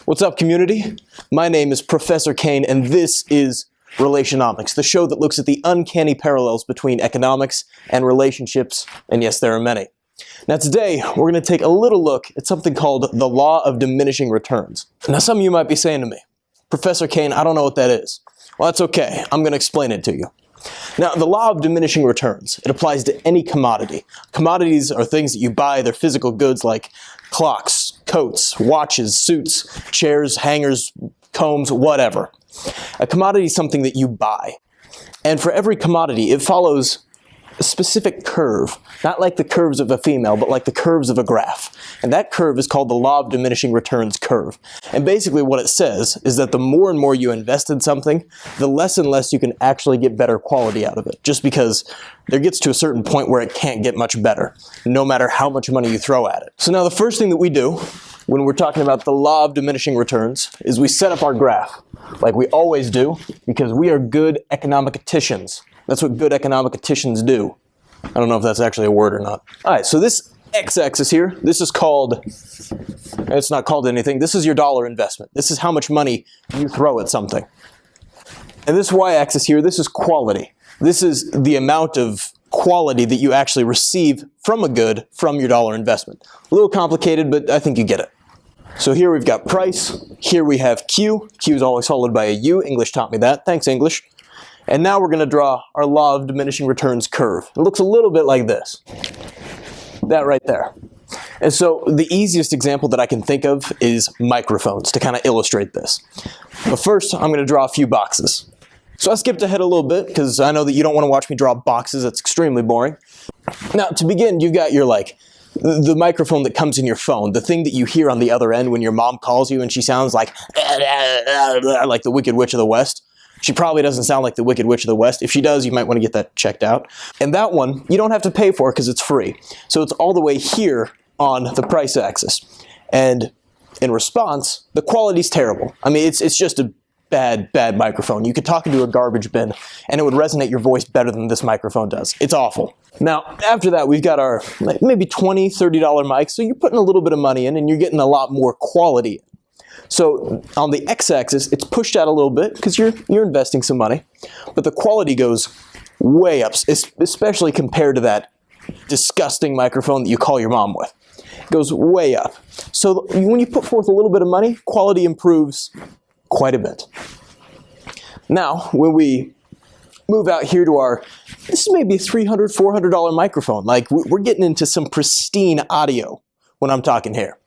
What's up, community? My name is Professor Kane, and this is Relationomics, the show that looks at the uncanny parallels between economics and relationships, and yes, there are many. Now today, we're going to take a little look at something called the Law of Diminishing Returns. Now some of you might be saying to me, Professor Kane, I don't know what that is. Well, that's okay. I'm going to explain it to you. Now, the Law of Diminishing Returns, it applies to any commodity. Commodities are things that you buy. They're physical goods like clocks, coats, watches, suits, chairs, hangers, combs, whatever. A commodity is something that you buy. And for every commodity, it follows a specific curve. Not like the curves of a female, but like the curves of a graph. And that curve is called the Law of Diminishing Returns curve. And basically what it says is that the more and more you invest in something, the less and less you can actually get better quality out of it. Just because there gets to a certain point where it can't get much better, no matter how much money you throw at it. So now the first thing that we do when we're talking about the Law of Diminishing Returns is we set up our graph, like we always do, because we are good economicticians. That's what good economicticians do. I don't know if that's actually a word or not. All right, so this x-axis here, this is called, it's not called anything, this is your dollar investment. This is how much money you throw at something. And this y-axis here, this is quality. This is the amount of quality that you actually receive from a good from your dollar investment. A little complicated, but I think you get it. So here we've got price, here we have Q. Q is always followed by a U. English taught me that. Thanks, English. And now we're going to draw our Law of Diminishing Returns curve. It looks a little bit like this. That right there. And so the easiest example that I can think of is microphones to kind of illustrate this. But first, I'm going to draw a few boxes. So I skipped ahead a little bit because I know that you don't want to watch me draw boxes. That's extremely boring. Now, to begin, you've got your the microphone that comes in your phone, the thing that you hear on the other end when your mom calls you and she sounds like the Wicked Witch of the West. She probably doesn't sound like the Wicked Witch of the West. If she does, you might want to get that checked out. And that one, you don't have to pay for because it's free. So it's all the way here on the price axis. And in response, the quality's terrible. I mean, it's just a bad microphone. You could talk into a garbage bin and it would resonate your voice better than this microphone does. It's awful. Now, after that, we've got our maybe $20, $30 mic. So you're putting a little bit of money in and you're getting a lot more quality. So on the x-axis, it's pushed out a little bit because you're investing some money, but the quality goes way up, especially compared to that disgusting microphone that you call your mom with. It goes way up. So when you put forth a little bit of money, quality improves quite a bit. Now, when we move out here to this is maybe a $300, $400 microphone. Like we're getting into some pristine audio when I'm talking here.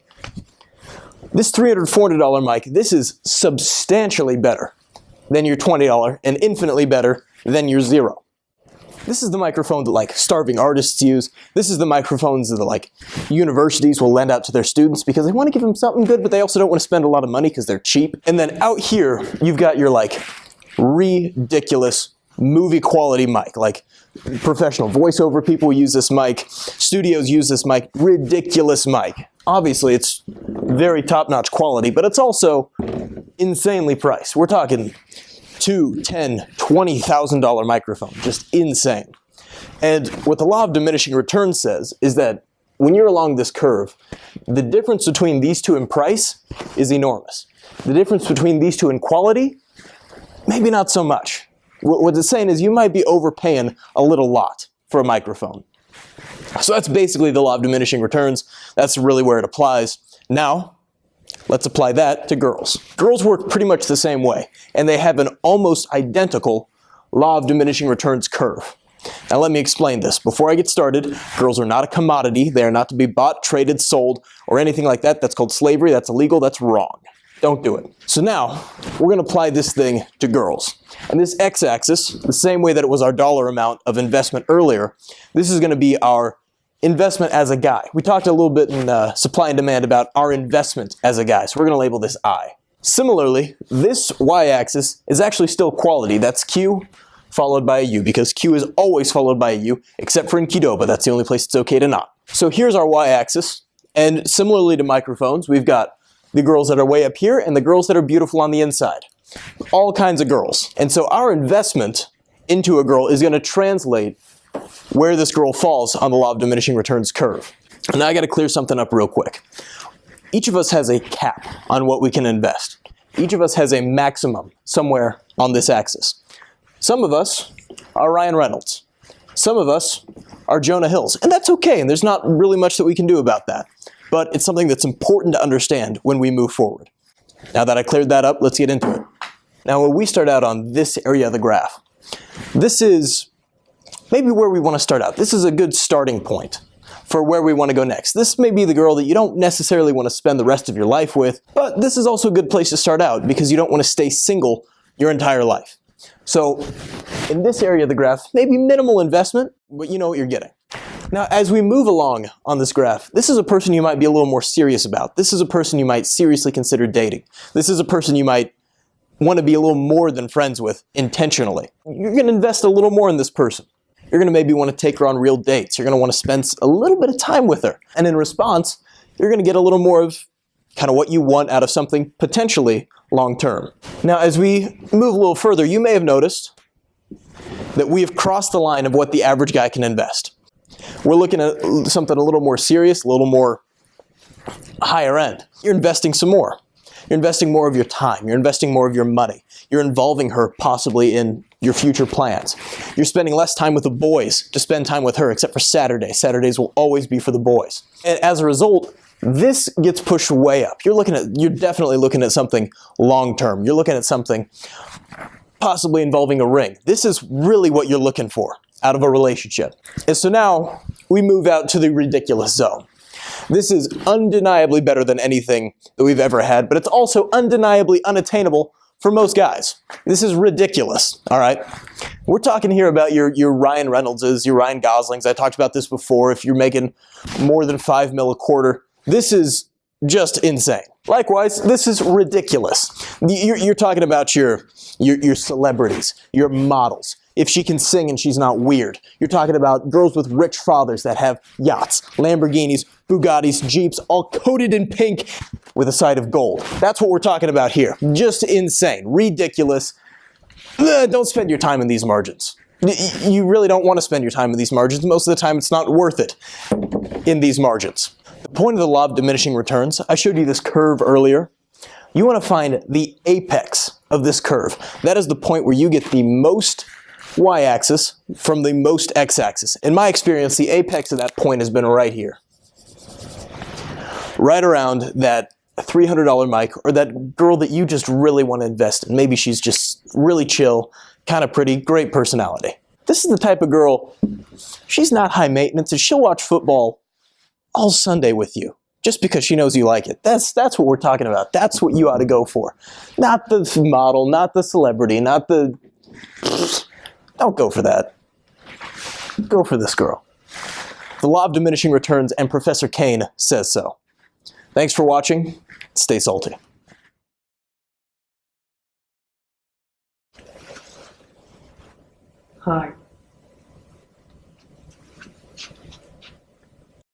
This $300, $400 mic, this is substantially better than your $20 and infinitely better than your $0. This is the microphone that starving artists use. This is the microphones that universities will lend out to their students because they want to give them something good, but they also don't want to spend a lot of money because they're cheap. And then out here, you've got your ridiculous movie quality mic. Professional voiceover people use this mic. Studios use this mic. Ridiculous mic. Obviously, it's very top-notch quality, but it's also insanely priced. We're talking $2,000, $10,000, $20,000 microphone. Just insane. And what the Law of Diminishing Returns says is that when you're along this curve, the difference between these two in price is enormous. The difference between these two in quality, maybe not so much. What it's saying is you might be overpaying a little lot for a microphone. So that's basically the Law of Diminishing Returns. That's really where it applies. Now, let's apply that to girls. Girls work pretty much the same way, and they have an almost identical Law of Diminishing Returns curve. Now let me explain this. Before I get started, girls are not a commodity. They are not to be bought, traded, sold, or anything like that. That's called slavery. That's illegal. That's wrong. Don't do it. So now, we're going to apply this thing to girls. And this x-axis, the same way that it was our dollar amount of investment earlier, this is going to be our investment as a guy. We talked a little bit in supply and demand about our investment as a guy, so we're going to label this I. Similarly, this y-axis is actually still quality. That's Q followed by a U, because Q is always followed by a U, except for in Qdoba. That's the only place it's okay to not. So here's our y-axis, and similarly to microphones, we've got the girls that are way up here and the girls that are beautiful on the inside. All kinds of girls. And so our investment into a girl is going to translate where this girl falls on the Law of Diminishing Returns curve. And now I got to clear something up real quick. each of us has a cap on what we can invest. Each of us has a maximum somewhere on this axis. Some of us are Ryan Reynolds. Some of us are Jonah Hills, and that's okay, and there's not really much that we can do about that. But it's something that's important to understand when we move forward. Now that I cleared that up, let's get into it. Now when we start out on this area of the graph, this is maybe where we want to start out. This is a good starting point for where we want to go next. This may be the girl that you don't necessarily want to spend the rest of your life with, but this is also a good place to start out because you don't want to stay single your entire life. So in this area of the graph, maybe minimal investment, but you know what you're getting. Now, as we move along on this graph, this is a person you might be a little more serious about. This is a person you might seriously consider dating. This is a person you might want to be a little more than friends with intentionally. You're going to invest a little more in this person. You're going to maybe want to take her on real dates. You're going to want to spend a little bit of time with her. And in response, you're going to get a little more of kind of what you want out of something potentially long-term. Now, as we move a little further, you may have noticed that we have crossed the line of what the average guy can invest. We're looking at something a little more serious, a little more higher end. You're investing some more. You're investing more of your time. You're investing more of your money. You're involving her possibly in your future plans. You're spending less time with the boys to spend time with her, except for Saturdays. Saturdays will always be for the boys. And as a result, this gets pushed way up. You're definitely looking at something long-term. You're looking at something possibly involving a ring. This is really what you're looking for out of a relationship. And so now we move out to the ridiculous zone. This is undeniably better than anything that we've ever had, but it's also undeniably unattainable for most guys. This is ridiculous, all right? We're talking here about your Ryan Reynoldses, your Ryan Goslings. I talked about this before. If you're making more than $5 million a quarter, this is just insane. Likewise, this is ridiculous. You're talking about your celebrities, your models. If she can sing and she's not weird. You're talking about girls with rich fathers that have yachts, Lamborghinis, Bugattis, Jeeps, all coated in pink with a side of gold. That's what we're talking about here. Just insane, ridiculous. Don't spend your time in these margins. You really don't want to spend your time in these margins. Most of the time, it's not worth it in these margins. The point of the law of diminishing returns, I showed you this curve earlier. You want to find the apex of this curve. That is the point where you get the most y-axis from the most x-axis. In my experience, the apex of that point has been right here. Right around that $300 mic, or that girl that you just really want to invest in. Maybe she's just really chill, kind of pretty, great personality. This is the type of girl, she's not high maintenance, and she'll watch football all Sunday with you, just because she knows you like it. That's what we're talking about. That's what you ought to go for. Not the model, not the celebrity, not the... Don't go for that. Go for this girl. The Law of Diminishing Returns and Professor Kane says so. Thanks for watching. Stay salty. Hi.